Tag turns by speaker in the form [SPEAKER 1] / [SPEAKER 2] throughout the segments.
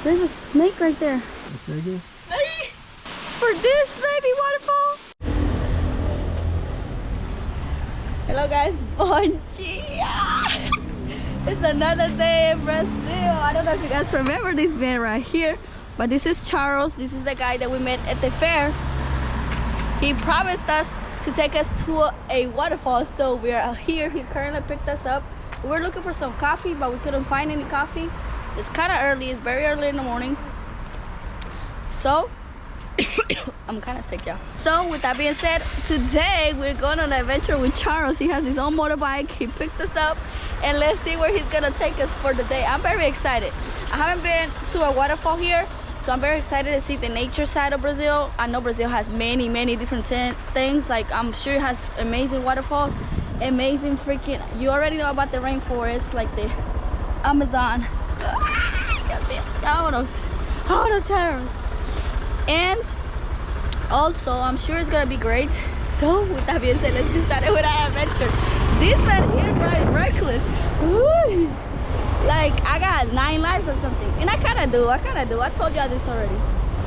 [SPEAKER 1] There's a snake right there.
[SPEAKER 2] What's that again?
[SPEAKER 1] For this baby waterfall. Hello guys, bom dia. It's another day in Brazil. I don't know if you guys remember this man right here, but this is Charles. This is the guy that we met at the fair. He promised us to take us to a waterfall, so we are here. He currently picked us up. We were looking for some coffee, but we couldn't find any coffee. It's kind of early. It's very early in the morning. So I'm kind of sick, y'all. So with that being said, today we're going on an adventure with Charles. He has his own motorbike. He picked us up, and let's see where he's gonna take us for the day. I'm very excited. I haven't been to a waterfall here, so I'm very excited to see the nature side of Brazil. I know Brazil has many different things. Like, I'm sure it has amazing waterfalls, amazing freaking, you already know about the rainforest, like the Amazon. Vámonos, Charles. And also, I'm sure it's gonna be great. So with that being said, let's get started with our adventure. This man here drives reckless. Woo! Like, I got 9 lives or something, and I kind of do. I told y'all this already.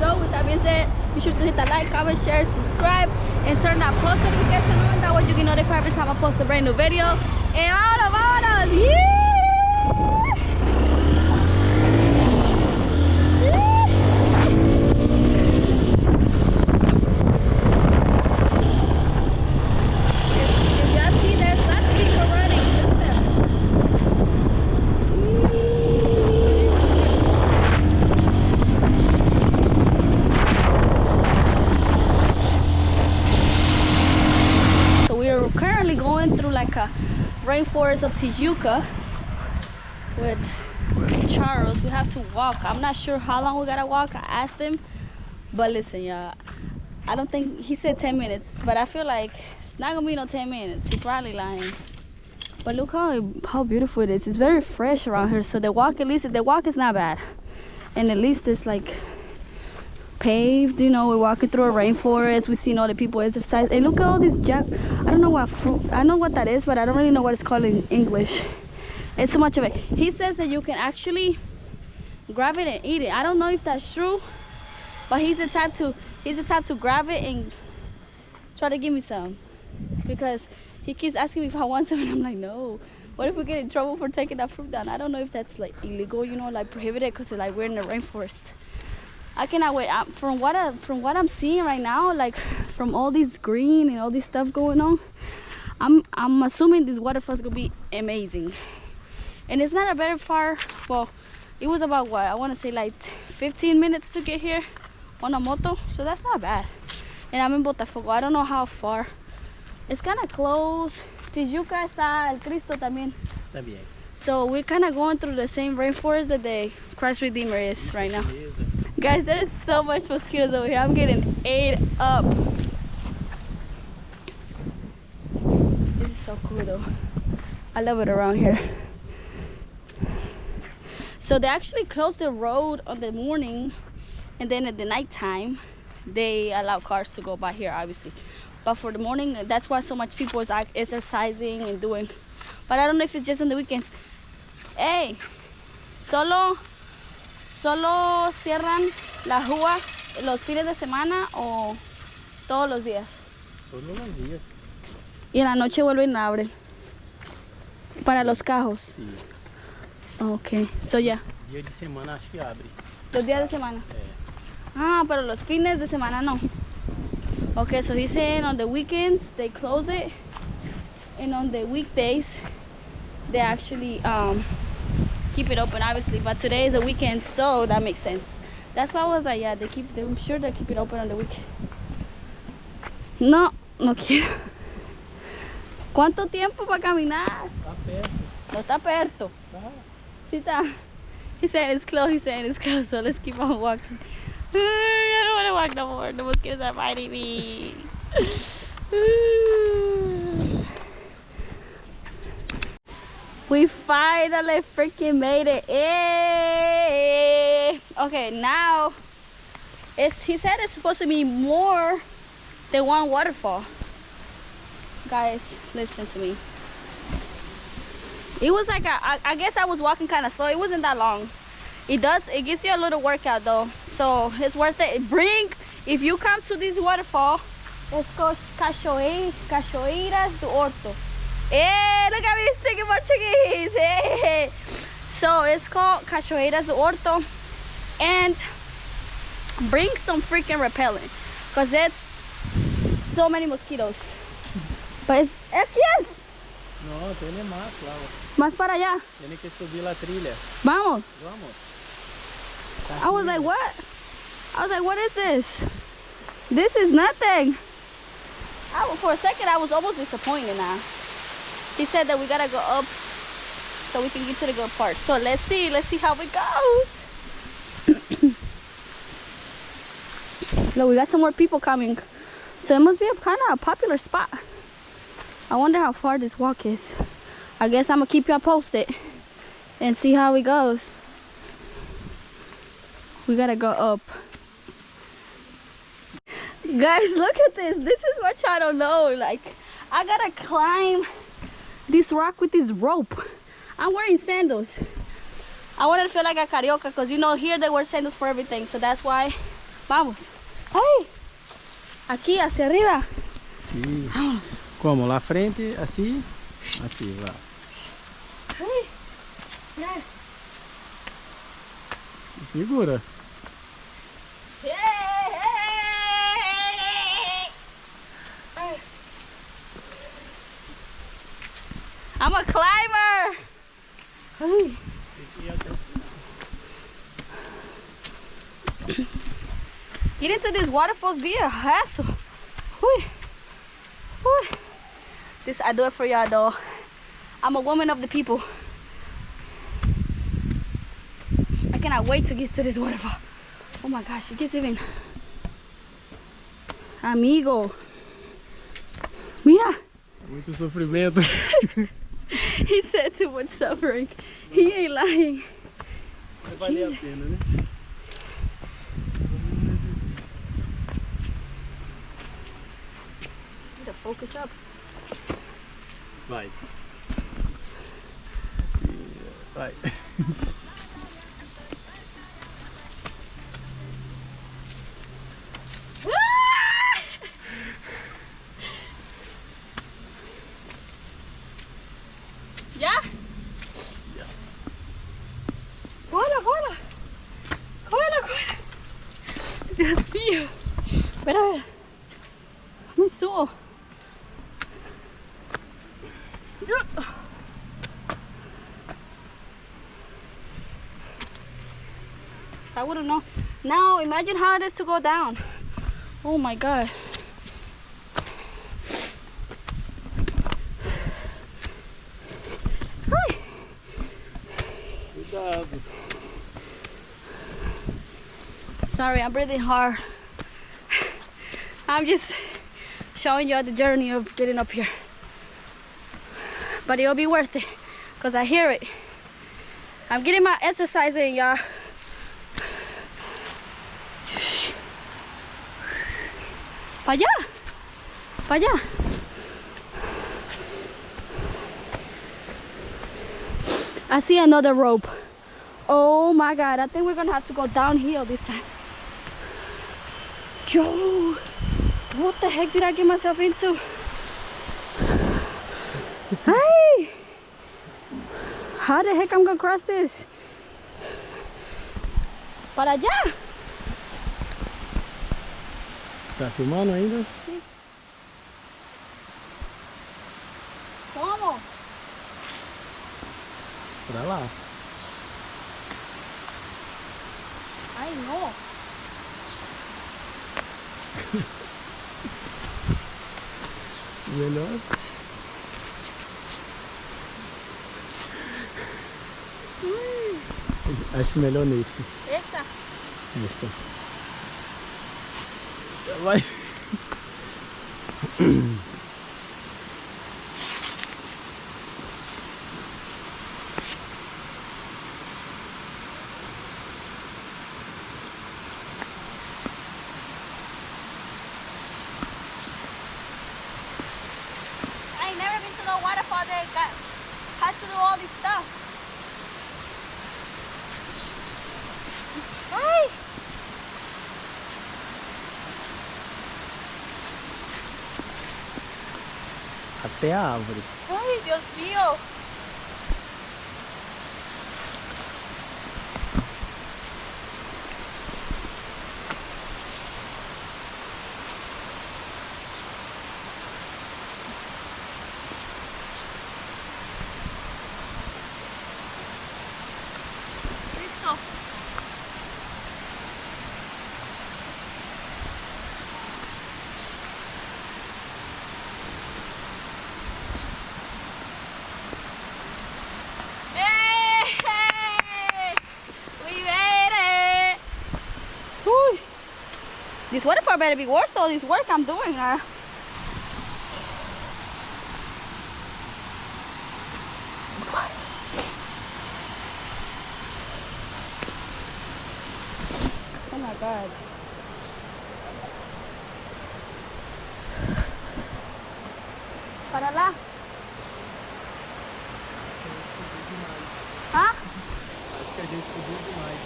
[SPEAKER 1] So with that being said, be sure to hit that like, comment, share, subscribe, and turn that post notification on. That way you get notified every time I post a brand new video. And vámonos, yeah! Rainforest of Tijuca with Charles. We have to walk. I'm not sure how long we gotta walk. I asked him, but listen, y'all, I don't think he said 10 minutes, but I feel like it's not gonna be no 10 minutes. He's probably lying. But look how beautiful it is. It's very fresh around here, so the walk, at least the walk is not bad, and at least it's like paved, you know. We're walking through a rainforest. We've seen all the people exercise, and look at all these I don't know what fruit, I know what that is, but I don't really know what it's called in English. It's so much of it. He says that you can actually grab it and eat it. I don't know if that's true, but he's the type to grab it and try to give me some, because he keeps asking me if I want some, and I'm like, no. What if we get in trouble for taking that fruit down? I don't know if that's like illegal, you know, like prohibited, because like we're in the rainforest. I cannot wait. From what I'm seeing right now, like from all this green and all this stuff going on, I'm assuming this waterfall is gonna be amazing. And it's not a very far. Well, it was about what, I want to say like 15 minutes to get here on a moto, so that's not bad. And I'm in Botafogo. I don't know how far. It's kind of close. Tijuca está el Cristo también.
[SPEAKER 2] También. So
[SPEAKER 1] we're kind of going through the same rainforest that the Christ Redeemer is right now. Guys, there is so much mosquitoes over here. I'm getting ate up. This is so cool though. I love it around here. So they actually close the road on the morning, and then at the nighttime they allow cars to go by here, obviously. But for the morning, that's why so much people is exercising and doing. But I don't know if it's just on the weekends. Hey, solo cierran la rúa los fines de semana o todos los días?
[SPEAKER 2] Todos los días.
[SPEAKER 1] Y en la noche vuelven a abrir para los cajos.
[SPEAKER 2] Sí.
[SPEAKER 1] Okay, so yeah.
[SPEAKER 2] Dia de semana acho que abre.
[SPEAKER 1] Los días de semana. Ah, pero los fines de semana no. Okay, so he's saying on the weekends they close it, and on the weekdays they actually keep it open, obviously. But today is a weekend, so that makes sense. That's why I was like, yeah, I'm sure they keep it open on the weekend. No quiero. ¿Cuánto tiempo para caminar?
[SPEAKER 2] Está perto.
[SPEAKER 1] No está perto. Sí está. He's saying it's close, so let's keep on walking. I don't want to walk no more. The mosquitoes are biting me. We finally freaking made it. Yay! Okay, now he said it's supposed to be more than one waterfall. Guys, listen to me. It was like I guess I was walking kind of slow. It wasn't that long. It gives you a little workout though, so it's worth it. If you come to this waterfall, it's called Cachoeiras do Horto. Hey, look at me speaking Portuguese. Hey. So it's called Cachoeiras do Horto, and bring some freaking repellent, because it's so many mosquitoes. But aquí es.
[SPEAKER 2] No, tiene más, Laura.
[SPEAKER 1] Más para allá.
[SPEAKER 2] Tiene que subir la trilla.
[SPEAKER 1] Vamos.
[SPEAKER 2] Vamos.
[SPEAKER 1] I was like, what? I was like, what is this? This is nothing. For a second, I was almost disappointed now. He said that we gotta go up so we can get to the good part. So let's see how it goes. Look, we got some more people coming. So it must be a kind of a popular spot. I wonder how far this walk is. I guess I'm gonna keep y'all posted and see how it goes. We gotta go up. Guys, look at this. This is what y'all don't know. Like, I gotta climb this rock with this rope. I'm wearing sandals. I wanted to feel like a carioca because you know here they wear sandals for everything. So that's why. Vamos. Hey. Aquí, hacia arriba.
[SPEAKER 2] Sí. Como? Lá frente, assim? Assim, lá.
[SPEAKER 1] Hey. Yeah.
[SPEAKER 2] Segura.
[SPEAKER 1] Hey. I'm a climber. Hey. Get into these waterfalls be a hassle. Whew. Whew. This I do it for y'all though. I'm a woman of the people. I cannot wait to get to this waterfall. Oh my gosh, it gets even. Amigo. Mira.
[SPEAKER 2] Muito sofrimento.
[SPEAKER 1] He said too much suffering. He ain't lying.
[SPEAKER 2] Vai valer a pena, né?
[SPEAKER 1] Need to focus up.
[SPEAKER 2] Vai. Vai.
[SPEAKER 1] ¿Ya?
[SPEAKER 2] Ya.
[SPEAKER 1] ¡Cógela, cógela! ¡Cógela, cógela! Dios mío. Espera, a ver. Me subo. I wouldn't know. Now imagine how it is to go down. Oh my God. Hi.
[SPEAKER 2] Cuidado.
[SPEAKER 1] Sorry, I'm breathing hard. I'm just showing you the journey of getting up here. But it'll be worth it, because I hear it. I'm getting my exercise in, y'all. Pa' allá. Pa' allá. I see another rope. Oh my God, I think we're gonna have to go downhill this time. Yo, what the heck did I get myself into? Hey, how the heck I'm gonna cross this? Para allá.
[SPEAKER 2] Tá filmando ainda?
[SPEAKER 1] Sim. Como?
[SPEAKER 2] Pra lá.
[SPEAKER 1] Ai, não.
[SPEAKER 2] Melhor. Acho melhor nesse.
[SPEAKER 1] Esta?
[SPEAKER 2] Esta. Vai.
[SPEAKER 1] I ain't never been to no waterfall that has to do all this stuff.
[SPEAKER 2] até a árvore.
[SPEAKER 1] Ay, Dios mío. Listo. This waterfall better be worth all this work I'm doing. Oh my God. Para lá. Hã?
[SPEAKER 2] Acho que a gente subiu demais.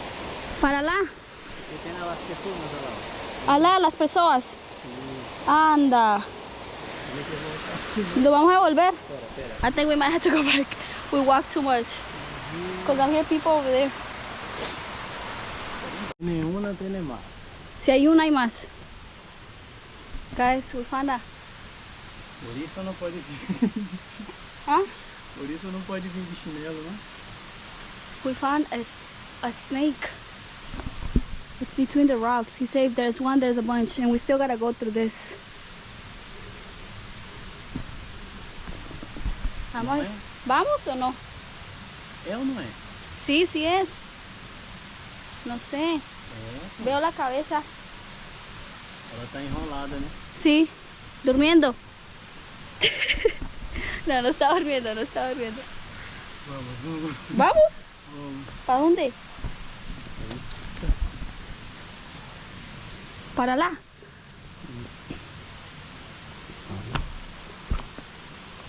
[SPEAKER 1] Para lá.
[SPEAKER 2] E tem lá as pessoas, olha lá.
[SPEAKER 1] Allá las personas.
[SPEAKER 2] Sim.
[SPEAKER 1] Anda.
[SPEAKER 2] Tem que voltar.
[SPEAKER 1] ¿Lo vamos a volver?
[SPEAKER 2] Espera.
[SPEAKER 1] I think we might have to go back. We walked too much. Because I hear people over there.
[SPEAKER 2] Nenhuma tem mais.
[SPEAKER 1] Si hay una, hay más. Guys, we found a...
[SPEAKER 2] Por isso não pode vir.
[SPEAKER 1] Huh?
[SPEAKER 2] Por isso não pode vir de chinelo, né?
[SPEAKER 1] We found a snake. It's between the rocks. He said if there's one, there's a bunch. And we still gotta go through this. Vamos, ¿vamos o no?
[SPEAKER 2] É ou não é?
[SPEAKER 1] Sí, sí es. No sé.
[SPEAKER 2] É.
[SPEAKER 1] Veo la cabeza.
[SPEAKER 2] Ela tá enrolada, né?
[SPEAKER 1] Sí. Durmiendo. No, no está durmiendo, no está durmiendo.
[SPEAKER 2] Vamos.
[SPEAKER 1] ¿Vamos?
[SPEAKER 2] Vamos.
[SPEAKER 1] ¿Para dónde? Para lá.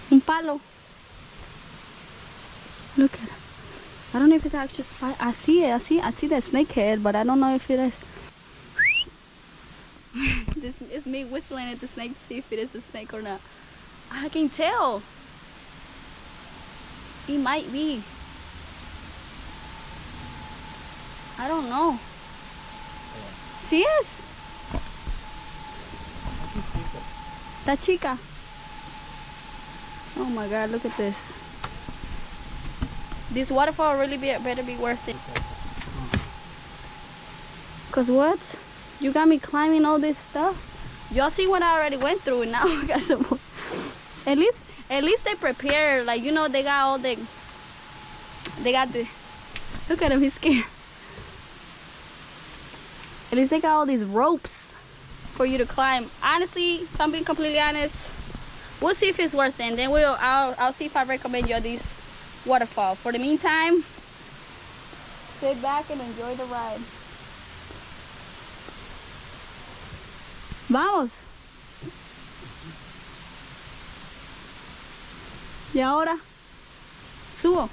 [SPEAKER 1] Un palo. Look at it. I don't know if it's actually spider. I see the snake head, but I don't know if it is. This is me whistling at the snake to see if it is a snake or not. I can tell. It might be. I don't know. Sí es. That chica. Oh my God, look at this. This waterfall really better be worth it. Cause what? You got me climbing all this stuff. Y'all see what I already went through and now I got some more. At least they prepare, like, you know, they got the, look at him, he's scared. At least they got all these ropes for you to climb. Honestly, if I'm being completely honest, we'll see if it's worth it, and then I'll see if I recommend you this waterfall. For the meantime, sit back and enjoy the ride. Vamos. Y ahora subo.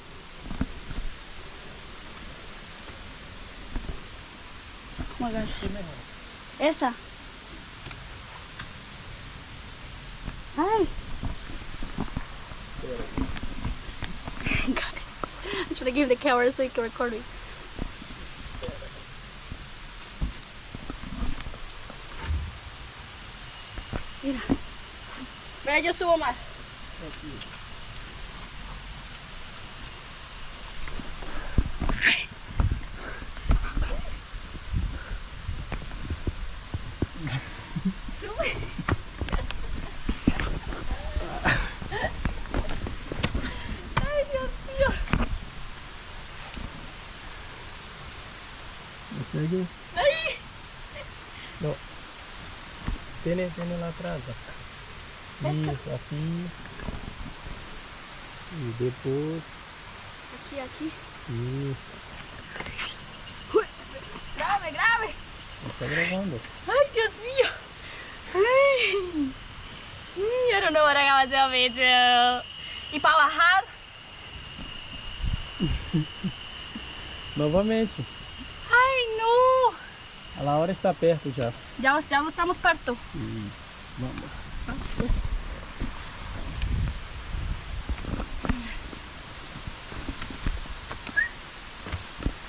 [SPEAKER 1] Oh my gosh. Esa. Ay. Guys, I'm trying to give the camera so you can record me. Mira. Mira, yo subo más. Sube. Ay, Dios mío.
[SPEAKER 2] Segue.
[SPEAKER 1] Ay.
[SPEAKER 2] No. Tiene lá atrás. Isso, assim. E depois.
[SPEAKER 1] Aqui.
[SPEAKER 2] Sim.
[SPEAKER 1] Grave.
[SPEAKER 2] Está gravando.
[SPEAKER 1] Ay, Dios mío. Ay. I don't know what I gotta do with you. E para bajar?
[SPEAKER 2] Novamente.
[SPEAKER 1] Ai, no.
[SPEAKER 2] A hora está perto já.
[SPEAKER 1] Ya estamos perto.
[SPEAKER 2] Sim. Vamos.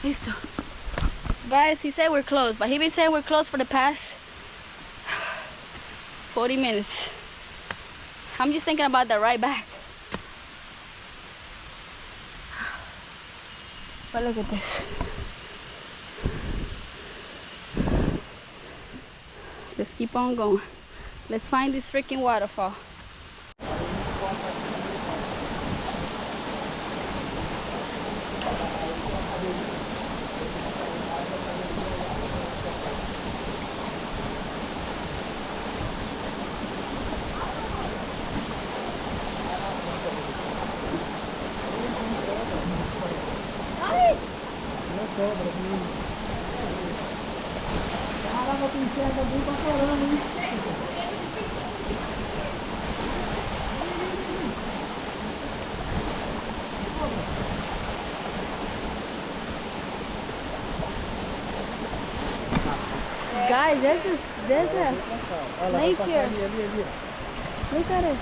[SPEAKER 1] Listo. Guys, he said we're closed, but he been saying we're closed for the past 40 minutes. I'm just thinking about the ride back. But look at this. Let's keep on going. Let's find this freaking waterfall. Guys, there's a snake here. Look at it.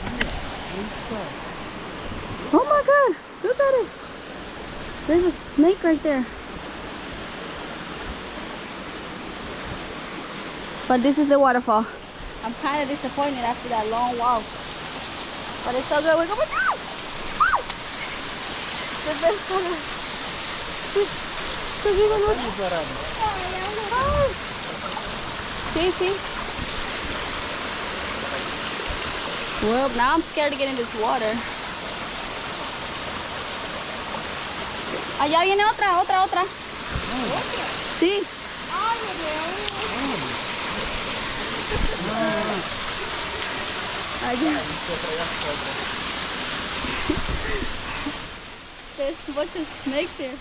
[SPEAKER 1] Oh my God, look at it. There's a snake right there. But this is the waterfall. I'm kind of disappointed after that long walk. But it's so good. We're going down. The best one. See? Well, now I'm scared to get in this water. Allá viene otra. Sí. Allá. There's a bunch of snakes here.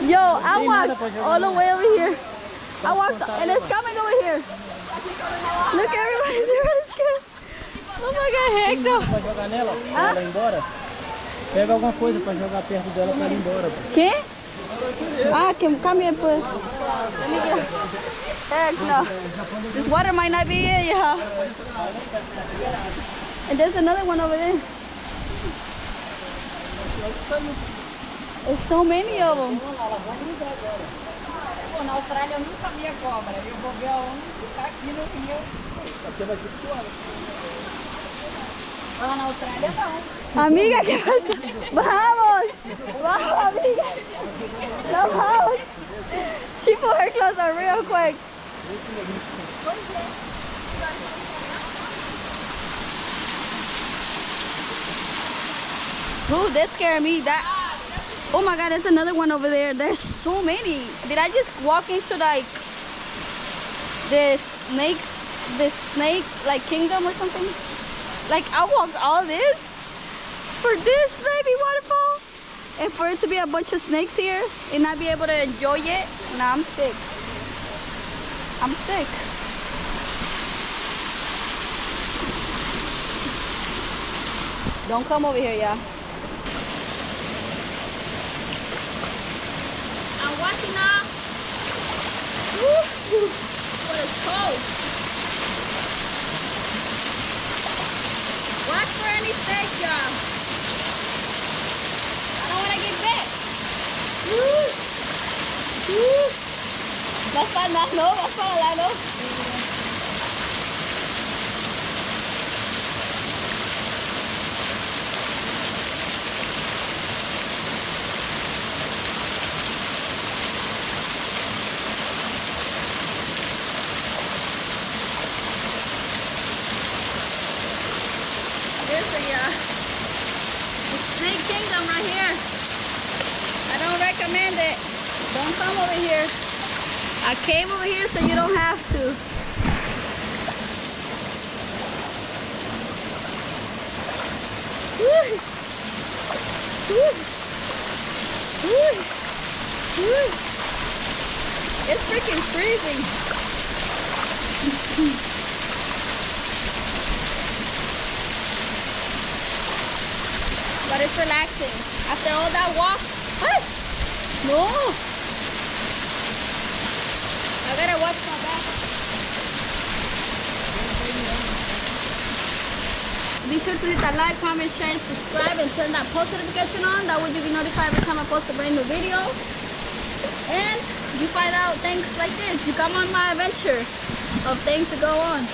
[SPEAKER 1] Yo, I walked all the way over here. I walked and it's coming over here. Look, everybody's really scared. Oh my God, Hector.
[SPEAKER 2] Pra jogar nela, pra ela ir embora. Pega alguma coisa pra jogar perto dela pra ela ir embora.
[SPEAKER 1] ¿Qué? Ah, que cambie pues. Let me get. Heck no. This water might not be it, yeah. And there's another one over there. There's so many of them.
[SPEAKER 3] Na Austrália eu nunca vi a cobra. Eu vou ver aonde está aqui no Rio. Lá na Austrália não.
[SPEAKER 1] Amiga, ¿qué pasa? Vamos, amiga. No, vamos. She put her clothes on real quick. Ooh, that scared me. Oh my God, there's another one over there. There's so many. Did I just walk into like the snake like kingdom or something? Like I walked all this for this baby waterfall, and for it to be a bunch of snakes here and not be able to enjoy it. Nah, I'm sick. I'm sick. Don't come over here, y'all. I'm watching now. Woo! What is cold. Watch for any snakes, y'all. I don't want to get bit. Woo! Woo! Vas para allá, no, vas para allá, no. There's the snake kingdom right here. I don't recommend it. Don't come over here. I came over here so you don't have to. Woo. Woo. Woo. Woo. It's freaking freezing. But it's relaxing. After all that walk, no! I gotta watch my back. Be sure to hit that like, comment, share, and subscribe, and turn that post notification on. That way you be notified every time I post a brand new video. And you find out things like this. You come on my adventure of things to go on.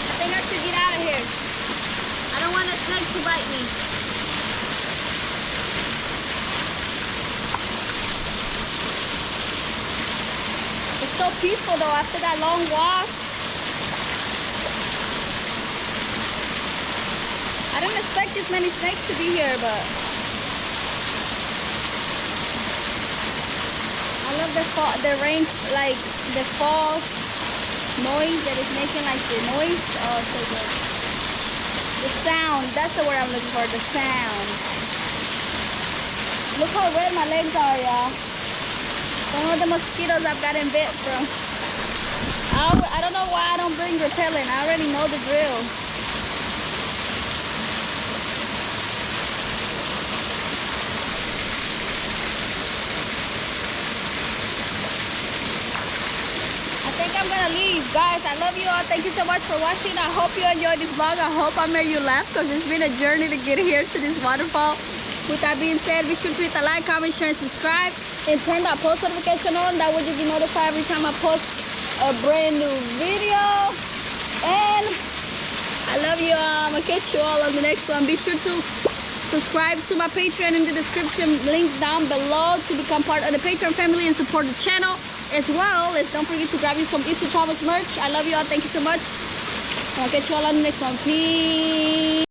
[SPEAKER 1] I think I should get out of here. I don't want a snake to bite me. It's so peaceful though after that long walk. I didn't expect this many snakes to be here, but I love the rain, like the fall noise that is making, like the noise. Oh, so good. The sound, that's the word I'm looking for, the sound. Look how red my legs are, y'all. Some of the mosquitoes I've gotten bit from. I don't know why I don't bring repellent. I already know the drill. I think I'm gonna leave. Guys, I love you all. Thank you so much for watching. I hope you enjoyed this vlog. I hope I made you laugh because it's been a journey to get here to this waterfall. With that being said, be sure to hit the like, comment, share, and subscribe, and turn that post notification on. That way you'll be notified every time I post a brand new video. And I love you all. I'm gonna catch you all on the next one. Be sure to subscribe to my Patreon in the description, link down below to become part of the Patreon family and support the channel. As well as don't forget to grab you some Easy Travels merch. I love you all. Thank you so much. I'll catch you all on the next one. Peace.